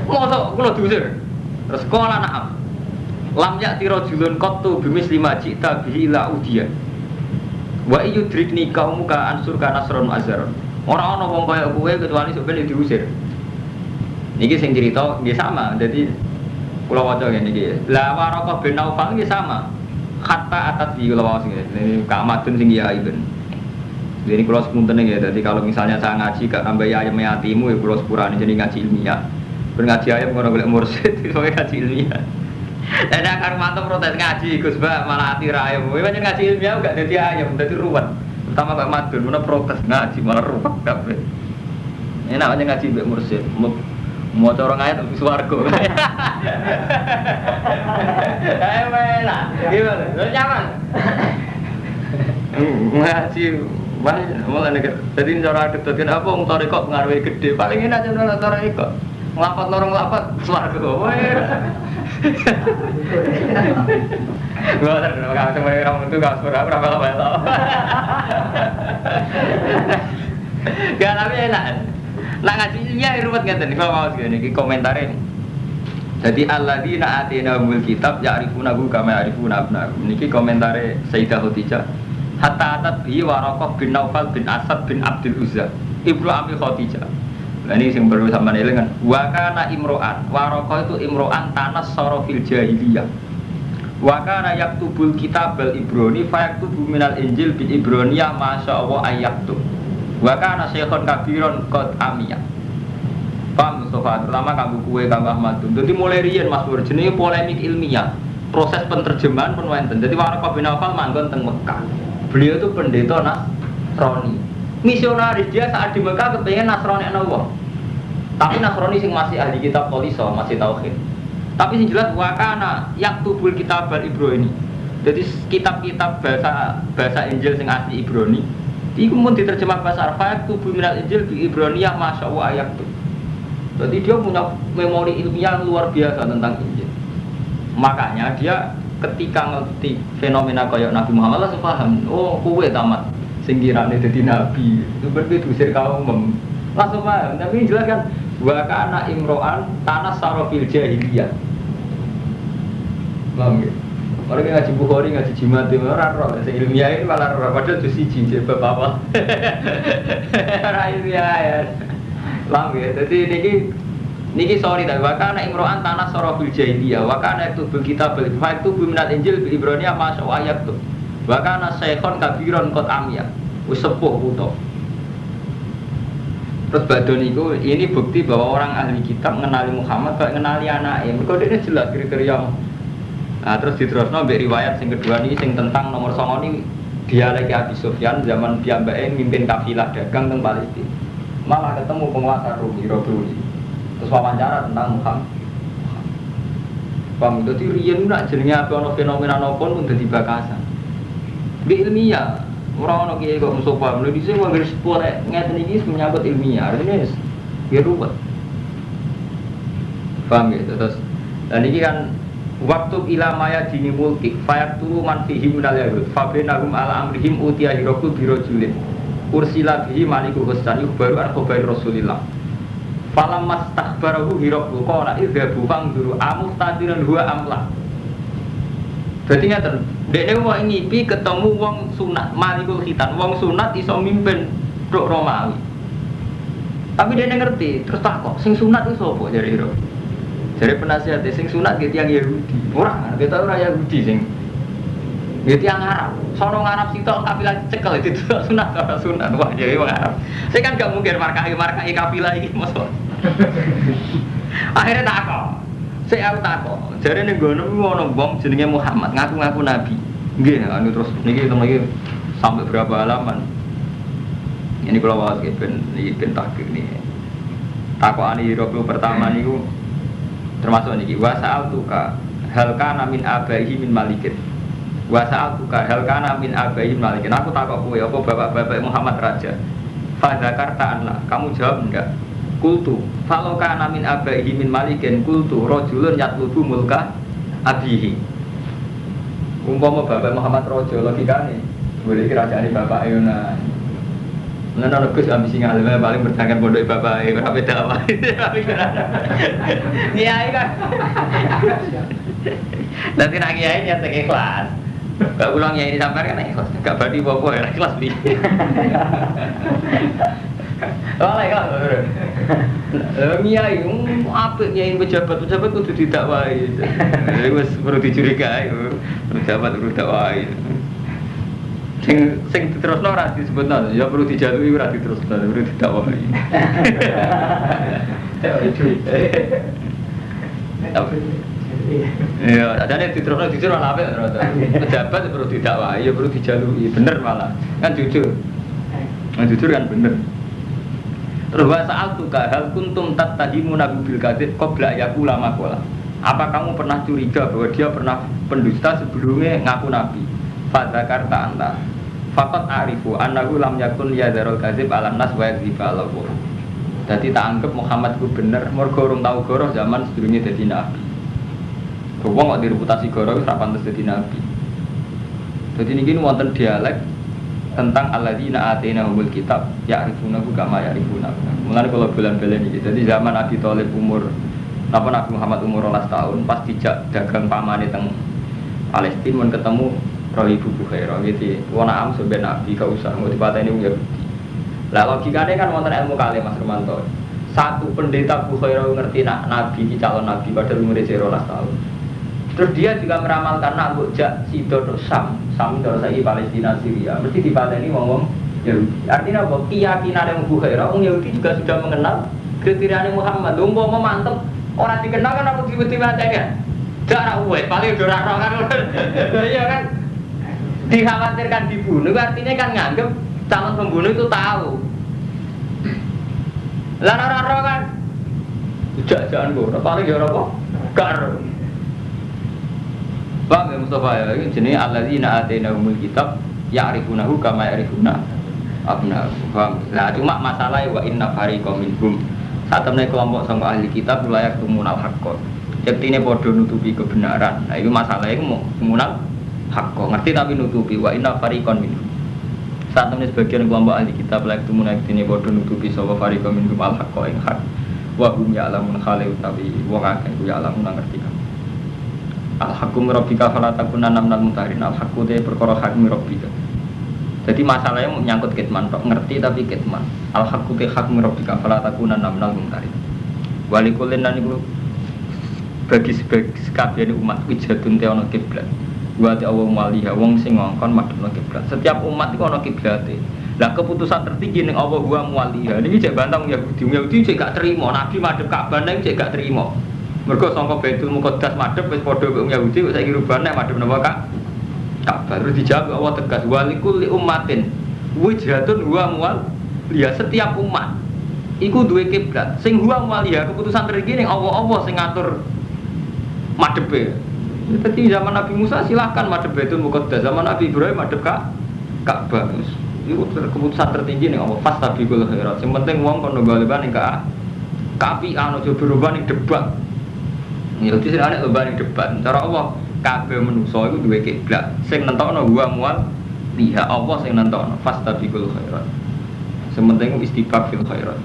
Masa kula diusir? Terus kala na'am. Lam ya'ti rajulun qattu bimisli ma ji'ta bihi la udiya. Wa yudrikni qaumuka ansurka nasron azar. Ora ana wong kaya kowe kecuali sok ben diusir. Niki sing cerita nggih sama. Dadi kula waca ngene iki. La Waraqah bin Naufal nggih sama. Hatta atat di kula waca ngene. Ini Kak Madun sing ya Ibn. Jadi kula sepunten ya. Dadi kalau misalnya saya ngaji gak nambah ayam yatimu ya kula sepurane jadi ngaji ilmiah. Ben ngaji ayam ngono golek mursyid iso ngaji ilmiah. Dan akar mantap protes ngaji, Gus Ba malah hati rayam. Kowe pancen ngaji ilmiah gak dadi ayam, dadi ruwet. Pertama Pak Madun mana protes ngaji malah ruwet kabeh. Enak aja ngaji mbek mursyid. Mau corong ayat tapi swarga. Ayo enak. Gimana? Lo nyaman? Ngaji malah nek dadi cara dadi apa wong tarekok pengaruhe gede. Paling enak jeneng tarekok. Nglapat lorong nglapat swarga. Gua terus kalau semua orang itu gak suara berapa lama itu. Gak tapi enak. Nak ngaji ilmiah ruwet ngeten kalau mau segini komentarin. Jadi alladzina atinahumul kitab ya'rifunahu kama ya'rifuna abnahum. Niki komentare Sayyidah Khadijah. Hatta atat bi Waraqah bin Naufal bin Asad bin Abdul Uzza. Ibnu Abi Khadijah. Nah ini yang baru sama nih kan. Wakana imro'an, Waraqah itu imro'an tanas sorofil jahiliyah. Wakana yaktubul kitabal ibroni, fayaktubu minal injil bil ibroniyah, masya Allah ayaktub. Wakana syekhon kabiron kot amiyah. Paham Mustafa, terutama kamu kue kamu Ahmadun. Jadi mulai rian Mas Bur, jenis polemik ilmiah, proses penterjemahan pun wenten. Jadi Waraqah bin Naufal manggon teng Mekah. Beliau itu pendeta Nasrani. Misionaris dia saat di Mekah kepengen Nasrani Allah. Tapi Nasrani sing masih ahli kitab Toliso, masih tauhid. Tapi sing jelas wakana yaktubul kitabal Ibrani. Jadi kitab-kitab bahasa Injil sing asli Ibrani iku mun diterjemah bahasa Arab yaktubu minal Injil bi Ibroniyah masyaallah ayaktub. Jadi dia punya memori ilmiah luar biasa tentang Injil. Makanya dia ketika ngerti fenomena kayak Nabi Muhammad langsung paham, oh kowe tamat sing kirane dadi nabi itu berarti diusir kaum langsung paham. Tapi jelas kan wa kana imro'an tanas sarofil jahiliyah. Paham ya? Orang ngaji Bukhari, ngaji jimat itu ora roh, sing ilmiah ini malah roh padahal itu siji bab apa. Ora ilmiah ya. Paham ya? Jadi niki sorry tapi wa kana imro'an tanas sarofil jahiliyah. Wa kana itu kitab itu minal Injil bil Ibroniyah masya ayat tuh. Bahkan syekhon kabiron kot amiyah, sepuh puto. Terus badon itu ini bukti bahwa orang ahli kitab mengenali Muhammad kayak mengenali anaknya. Mereka ini jelas kriteria. Nah, terus diterusno mbek riwayat sing kedua ini sing tentang nomor 9 ini dialek Abi Sufyan zaman piyambake mimpin kafilah dagang teng Palestina. Malah ketemu penguasa Romi Robuni. Terus wawancara tentang Muhammad. Paham, dadi riyen nak jenenge apa ana fenomena napa pun dadi bakasan. Di ilmiah, orang kiai kok Mustafa, mulai disini gua garis boleh ngeten ini menyangkut ilmiah, artinya ya ruwet. Paham gitu terus. Dan ini kan waktu ilamaya dini mulki, fayak tulu man fihi minal yahud, fabenahum ala amrihim utiya hiroku birojulin, ursila bihi maliku hustan baru arkobari rasulillah. Falam mas takbarahu hiroku, kora idhabu fangduru amustadiran huwa amlah. Berarti ngeten, dekne wong ngipi ketemu wong sunat, malikul khitan, wong sunat iso mimpin tok Romawi. Tapi dekne ngerti, terus takok, sing sunat itu sapa jare ira? Jare penasihat sing sunat ge tiyang Yahudi. Ora, kita ora Yahudi sing. Ya tiang Arab, sono Arab sitok kafilah cekel itu sunat atau sunat wah jadi wong Arab. Saya kan gak mungkin markai kafilah ini mosok. Akhirnya takok. Saya takok. Jare ning ngono ono wong jenenge Muhammad ngaku-ngaku nabi. Nggih, anu terus niki sampai berapa halaman. Ini kalau wawas ben tahqiq nih. Takokane Hiraklus pertama niku termasuk niki wasal tuka hal kana min abaihi min malikin. Wasal tuka hal kana min abaihi min malikin. Aku takok kowe apa bapak-bapak Muhammad raja. Fa zakarta anna, kamu jawab enggak? Kultu, falau kana min abaihi min malikin kultu rajulun yatlubu mulka abihi. Umpama bapak Muhammad raja logikane, boleh kerajaane bapak Ayuna. Nana Gus ambisi ngalim paling bertangkan pondok bapak ora beda apa. Kiai kan. Nanti nak kiai nyata ikhlas. Gak ulang kiai sampean kan ikhlas. Gak badi apa ya ikhlas bi. Oh ikhlas. Kiai apik kiai pejabat kudu didakwahi. Wis perlu dicurigai. Pejabat perlu dakwai. Sing diterusno ora disebutno ya perlu dijalui ora diterusno perlu didakwahi. Ya, adane diterusno jujur ora apik terus. Pejabat perlu didakwahi ya perlu dijalui bener malah. Kan jujur. Nah, jujur kan bener. Terus wa sa'altuka hal kuntum tattahimuna bil kadzib qabla yaqula maqala. Apa kamu pernah curiga bahwa dia pernah pendusta sebelumnya ngaku nabi? Fa zakarta anta faqat arifu annahu lam yakun yadzarul kadzib ala nas wa yadziba Allah. Dadi tak anggap Muhammad ku bener mergo urung tau goroh zaman sedurunge dadi nabi. Wong kok direputasi goroh wis ra pantes dadi nabi. Dadi niki wonten dialek tentang alladzina atainahumul kitab ya'rifunahu kama ya'rifuna. Mulane kula bulan-bulan iki. Dadi zaman Abi Thalib umur napa Nabi Muhammad umur 12 tahun pas dijak dagang pamane teng Palestina mun ketemu roh ibu Bukhairah gitu. Wana am sampe nabi gak usah mau dipateni wong Yahudi. Lah logikane kan wonten ilmu kali Mas Romanto. Satu pendeta Bukhairah ngerti nak nabi iki calon nabi padahal umure 12 tahun. Terus dia juga meramalkan nak mbok jak sida tok Sam terus saiki Palestina Syria mesti dipateni wong-wong Yahudi. Artinya apa? Keyakinan Bukhairah wong Yahudi juga sudah mengenal kriteria Muhammad. Umpama mantep orang dikenal kan aku dipateni kan. Jarak uwe paling ora roh kan. Iya kan? Dikhawatirkan dibunuh artinya kan nganggep calon pembunuh itu tahu. Lah ora kan jajan kok paling ya apa gar. Bang Mustafa ya iki jenenge alladzina atainahumul kitab ya'rifunahu kama ya'rifuna abna'ahum. Lah cuma masalahnya wa inna fariqam minhum satemene kelompok sangka ahli kitab layak tumunal haqqo. Yektine padha nutupi kebenaran. Nah itu masalahnya mau tumunal hakko ngerti tapi nutupi wa inna fariqan minhum. Saat temen sebagian kelompok ahli kitab layak tumuna yektine padha nutupi sapa fariqan minhum al haqqo ing hak. Wa hum ya'lamun khali utawi wong akeh ku ya'lamun ngerti kan. Al haqqu rabbika fala takunanna minal mutarin. Al haqqu te perkara hak rabbika. Jadi masalahnya menyangkut kitman tok ngerti tapi kitman. Al haqqu te hak rabbika fala takunanna minal mutarin. Walikulin lan iku bagi sekabian umat wijatun te ana kiblat. Buat Allah maliha wong sing ngongkon madhepno kiblat. Setiap umat iku ana kiblate. Lah keputusan tertinggi ning Allah wa maliha. Niki cek bantang Yahudi cek gak terima nabi madhep Ka'bah ning cek gak terima. Mergo sangka Baitul Muqaddas madhep wis padha karo Yahudi kok saiki rubah nek madhep napa Ka'bah. Terus dijawab Allah tegas walikul li ummatin wijatun wa maliha. Setiap umat iku duwe kiblat. Sing wa maliha keputusan tertinggi ning Allah sing ngatur madhepe. Jadi zaman Nabi Musa silahkan madhep Baitul Muqaddas, zaman Nabi Ibrahim madhep Ka'bah. Itu keputusan tertinggi nih Allah fastabiqul khairat. Yang penting wong kono galeban ning kapi anu aja berubah ning debat. Ya iki sirane lomba ning debat. Cara Allah kabeh manusa iku duwe kiblat. Sing nentokno wa mual liha Allah sing nentokno fastabiqul khairat. Sing penting istibaq fil khairat.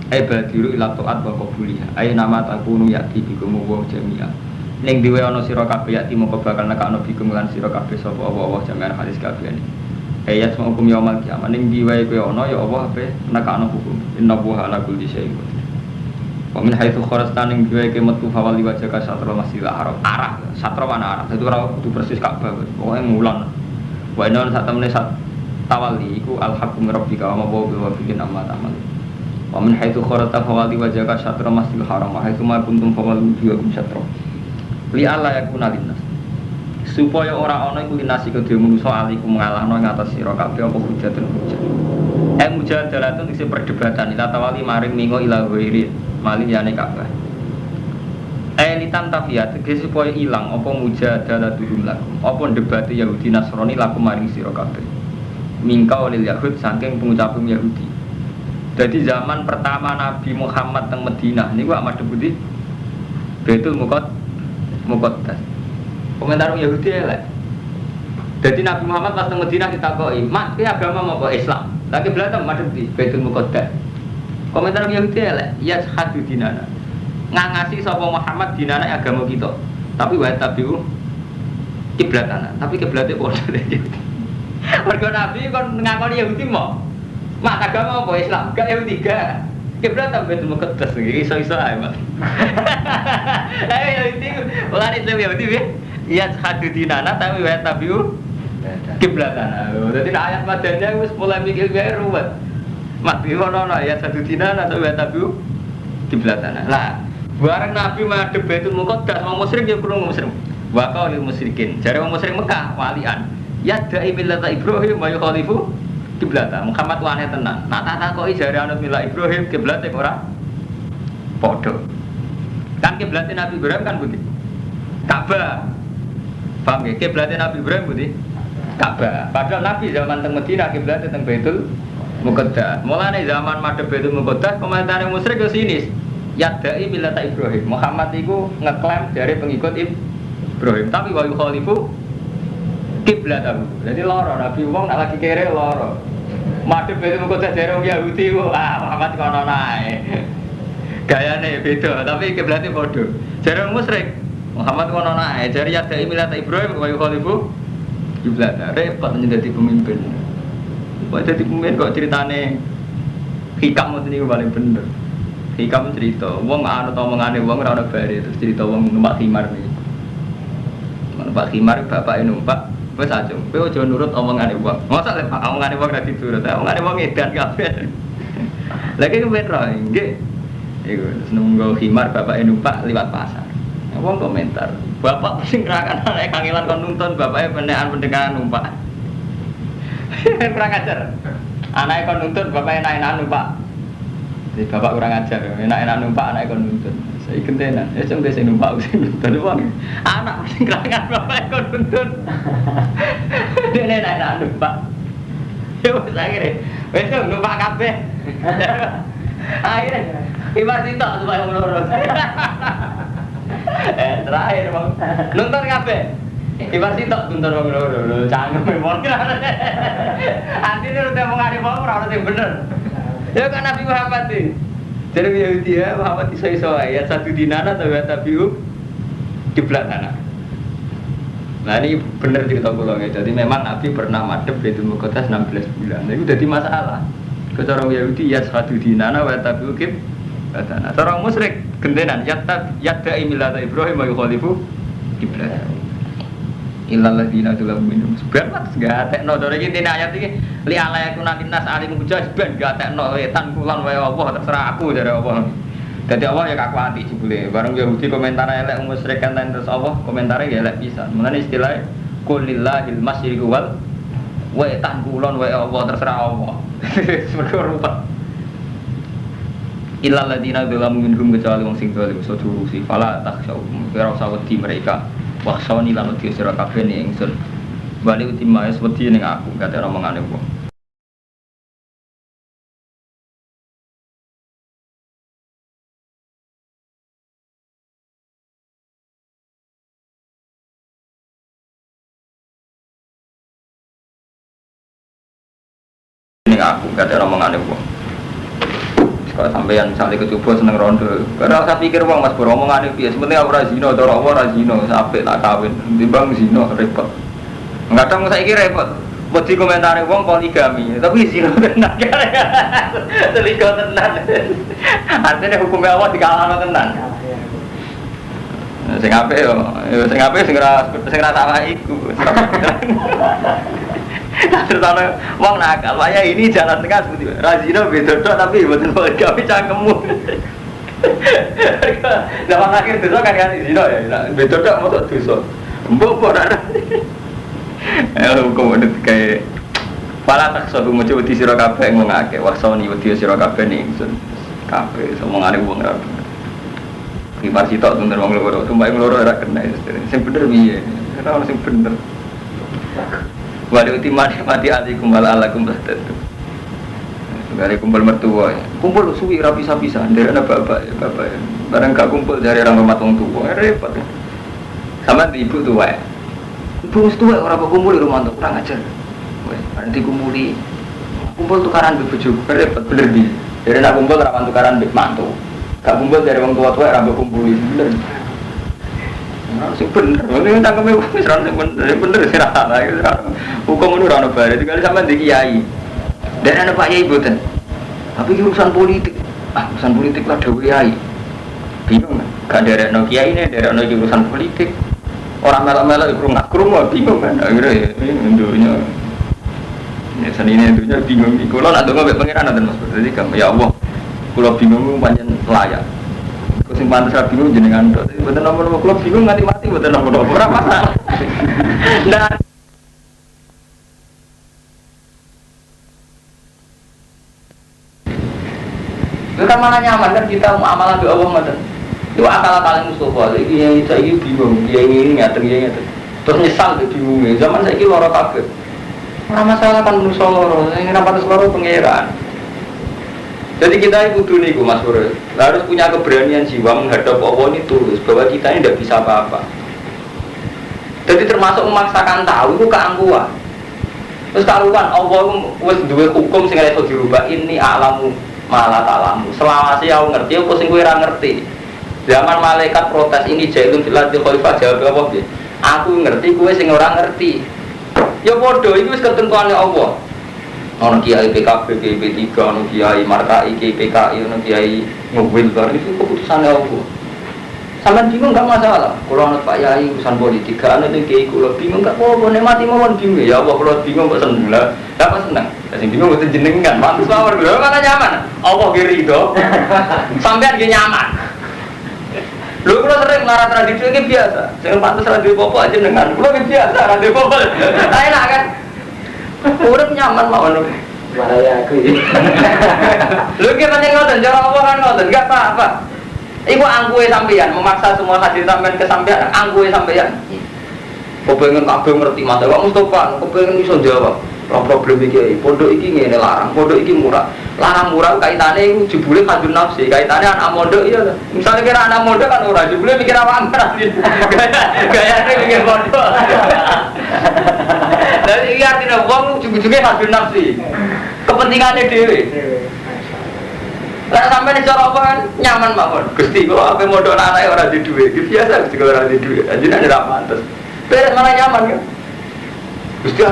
Badiru ila taat wa qabuliha. Ai nama takunu yati bikum wa jami'a. Ning diwe ana sira kabeh yati mongko bakal nekakno bikum lan sira kabeh sapa Allah jami'an hadis kabeh. Ayat semua hukum yaumul kiamat ning diwe kowe ana ya Allah ape nekakno hukum. Innallaha ala kulli syai'in qadir. Wa min haitsu kharajta ning diwe ke metu fawal wajaka satra masjidil haram. Arah, satra mana arah. Itu ora kudu persis Ka'bah. Pokoke mulan. Wa inna sak temene sak tawali iku al-haqqu min rabbika wa ma huwa bikin amma ta'mal. Wa min haitsu kharata fawali wajhaka syatra masjidil haram wa haitsu ma kuntum fawali wujuhakum syatra. Li alla yakuna linnas. Supaya ora ana iku linasi kedhe manusa alikum ngalahno ing atas sira kabeh apa hujatun hujat. Mujadalatun isi perdebatan ila tawali maring mingo ila ghairi mali liyane kabeh. Litan tafiyat tegese supaya ilang apa mujadalatuhum lakum. Apa debate Yahudi Nasrani lakum maring sira kabeh. Mingka oleh Yahud saking pengucaping Yahudi. Jadi zaman pertama Nabi Muhammad teng Madinah niku amat debuti Baitul Muqaddas. Komentar Yahudi elek. Jadi Nabi Muhammad pas teng Madinah ditakoki, "Mak, ki agama apa Islam?" Lagi belatem madhep di Baitul Muqaddas. Komentar Yahudi elek, "Ya hadu dinana." Ngangasi sapa Muhammad dinana agama kita. Tapi wa tabiu kiblatana. Tapi kiblate padha Yahudi. Mergo Nabi kon ngakoni Yahudi mau. Mak agama apa Islam? Gak Yahudi gak. Kiblat sampai itu Muqaddas iki iso-iso ae, Mas. Ayo Yahudi, ora Islam Yahudi piye? Ya hadu dinana tapi wa tabiu kiblatana. Dadi ayat padane wis mulai mikir gawe ruwet. Mak ngono ya hadu dinana tapi wa tabiu kiblatana. Lah, bareng Nabi madhep Baitul Muqaddas, wong musyrik ya krungu musyrik. Wa qaulil musyrikin. Jare wong musyrik Mekah walian. Ya da'i millata Ibrahim wa yukhalifu kiblata. Muhammad wane tenan. Nak takoki jare anut milah Ibrahim kiblate ora padha. Kan kiblate Nabi Ibrahim kan pundi? Ka'bah. Paham nggih? Kiblate Nabi Ibrahim pundi? Ka'bah. Padahal Nabi zaman teng Madinah kiblate teng Baitul Muqaddas. Mulane zaman madhep Baitul Muqaddas komentare musyrik yo sinis. Yadai millata Ibrahim. Muhammad iku ngeklaim dari pengikut Ibrahim, tapi wa yukhalifu kiblatahu. Jadi loro Nabi wong nak lagi kere loro. Madhep Baitul Muqaddas dari wong Yahudi Muhammad kono nae. Gayane beda, tapi kiblate padha. Jare wong musyrik Muhammad kono nae, jare yadai millata Ibrahim wa yukhalifu kiblatahu. Repot menjadi pemimpin. Kok jadi pemimpin kok ceritane hikam ngoten niku paling bener. Hikam cerita, wong anut omongane wong ora ono bare terus cerita wong numpak khimar niku. Numpak khimar bapake numpak, wis aja. Kowe aja nurut omongane wong. Mosok lek omongane wong ra diturut, omongane wong edan kabeh. Lagi kepen ro, nggih. Iku nunggu khimar bapake numpak liwat pasar. Wong komentar, bapak sing ngerakan anake kangelan kon nuntun bapake pendekan pendekan numpak. Kurang ajar. Anake kon nuntun bapake enak-enak numpak. Jadi bapak kurang ajar, enak-enak numpak anake kon nuntun. Saiki gentenan, ya sing sing numpak sing nuntun wong. Anak sing ngerakan bapake kon nuntun. Dene enak-enak numpak. Yo wis akhire. Wis numpak kabeh. Akhire ibar sitok supaya ngono. Terakhir bang, nonton kabeh. Ibar sitok nonton wong loro, cangkem wong. Antine udah mengari wong ora ono sing bener. Ya kan Nabi Muhammad iki. Jadi Yahudi ya Muhammad iso-iso ya satu dinana atau tabiu kiblatana. Nah ini bener cerita kula nggih. Jadi memang Nabi pernah madhep Baitul Muqaddas 16 bulan. Nah, itu jadi masalah. Cara Yahudi ya satu dinana wa tabiu kiblatana. Cara musyrik gentenan yadai millata Ibrahim wa yukhalifu kiblat. Illal ladina dzalamu minhum. Sebenarnya enggak tekno dore iki tene ayat iki li ala yakuna linnas alim hujjah ben enggak tekno wetan kulon wae Allah terserah aku dari Allah. Dadi Allah ya kakuati jebule. Bareng Yahudi komentar elek musyrik kan terus Allah komentare ya elek pisan. Mulane istilah qulillahil masyriqu wal wetan kulon wae Allah terserah Allah. Semoga rupa. Illal ladina dzalamu minhum kecuali wong sing zalim soduru si fala takhsyau kira usah wedi mereka. Waksoni lan wedi sira kabeh ning ingsun. Bali utima wis wedi ning aku kate omongane wong. Ning aku kate omongane wong. Kalau sampeyan misalnya kecoba seneng rondo, karena saya pikir wong mas beromongan itu ya sebenarnya ora zina, cara ora zina, sampai tak kawin, timbang zina repot. Kadang saya kira repot, buat di komentar wong poligami, tapi zina tenan, selingkuh tenan. Artinya hukumnya Allah dikalahno tenan. Sing ape yo, sing ape sing ora salah iku. Terus ana wong nakal, waya ini jalan tengah seperti Razino beda tok tapi mboten gawe cangkemmu. Zaman akhir dosa kan zina ya, beda tok moto dosa. Mbok ora. Hukum udah kayak pala tak satu macam wedi sira kabeh wong akeh wasoni wedi sira kabeh ning ingsun kabeh omongane wong ra bener. Ki marsi tok bener wong loro, tumbake loro ora kena. Sing bener piye? Ora ono sing bener. Wali mati alikum wal alakum bahtatu. Dari kumpul mertua ya. Kumpul suwi ra bisa-bisa nderek ana bapak ya. Barang gak kumpul dari orang rumah tua repot. Sama ibu tua ya. Ibu tua orang kumpul di rumah tuh kurang ajar. Nanti kumpuli kumpul tukaran bojo repot bener di. Dari nak kumpul rawan tukaran bik mantu. Gak kumpul dari orang tua-tua ra mbok kumpuli bener. Nah, sing bener. Ini tangkeme wis ra bener sira. Hukum itu ora ono bare. Tinggal sampean di kiai. Dan ada Pak Yai boten. Tapi urusan politik. Urusan politik lah dhewe kiai. Bingung kan? Gak derekno kiai ini, derekno urusan politik. Orang melak-melak krungu bingung kan. Akhirnya ya ndunya. Ya senine ndunya bingung iki. Kula nak ndonga mek pangeran nanten Mas. Dadi ya Allah. Kula bingung pancen layak. Kok sing pantes ra bingung jenengan tok. Boten nomor kula bingung nganti mati boten nomor ora masalah. Nah itu kan malah nyaman kan kita mau amalan doa Allah ngoten. Itu akal-akalan Mustafa. Iki yang saiki bingung, yang ini ngaten. Terus nyesal tuh bingungnya. Zaman saiki lara kabeh. Ora masalah kan manusa lara, sing ora pantes lara pangeran. Jadi kita kudu niku Mas Pur. Harus punya keberanian jiwa menghadap Allah ini tulus bahwa kita ini tidak bisa apa-apa. Jadi termasuk memaksakan tahu itu keangkuhan. Terus karuan Allah wis duwe hukum sing ora iso dirubah ini alamu malah talamu. Selawase aku ngerti apa sing kowe ora ngerti. Zaman malaikat protes ini jailun fil ardi khalifah jawab apa piye? Aku ngerti kowe sing ora ngerti. Ya padha iku wis ketentuane Allah. Ono kiai PKB, P3, ono kiai Markai, PKI, ono kiai Mobil bar itu keputusane Allah. Sampeyan bingung enggak masalah. Kalau anut Pak Yai urusan politik, anut kiai kula bingung enggak apa-apa, nek mati mawon bingung. Ya Allah kula bingung kok seneng lah. Apa seneng? Sing bingung mboten jenengan, pantes mawon lho mana nyaman. Allah ki rido. Sampeyan ki nyaman. Lho kula sering marah tradisi iki biasa. Sing pantes ra duwe apa-apa jenengan. Kula ki biasa ra duwe apa-apa. Enak kan? Urip nyaman mawon. Marah ya aku iki. Lho ki pancen ngoten, cara apa kan ngoten, enggak apa-apa. Iku angkuhe sampeyan memaksa semua hadir sampeyan ke sampeyan angkuhe sampeyan. Kepengen kabeh ngerti Mas Pak Mustofa, kepengen iso jawab. Ora problem iki, pondok iki ngene larang, pondok iki murah. Larang murah kaitane iku jebule kadun nafsi, kaitane anak mondok iya. Misale kira anak mondok kan ora jebule mikir apa-apa. Gayane mikir pondok. Lah iki artine wong ujug-ujuge kadun nafsi. Kepentingane dhewe. Lah sampai nih cara apa kan nyaman mawon. Gusti kalau apa modal anake ora di duit, biasa Gusti kalau ora di duit. Anjene ora pantes. Beres malah nyaman kan. Gusti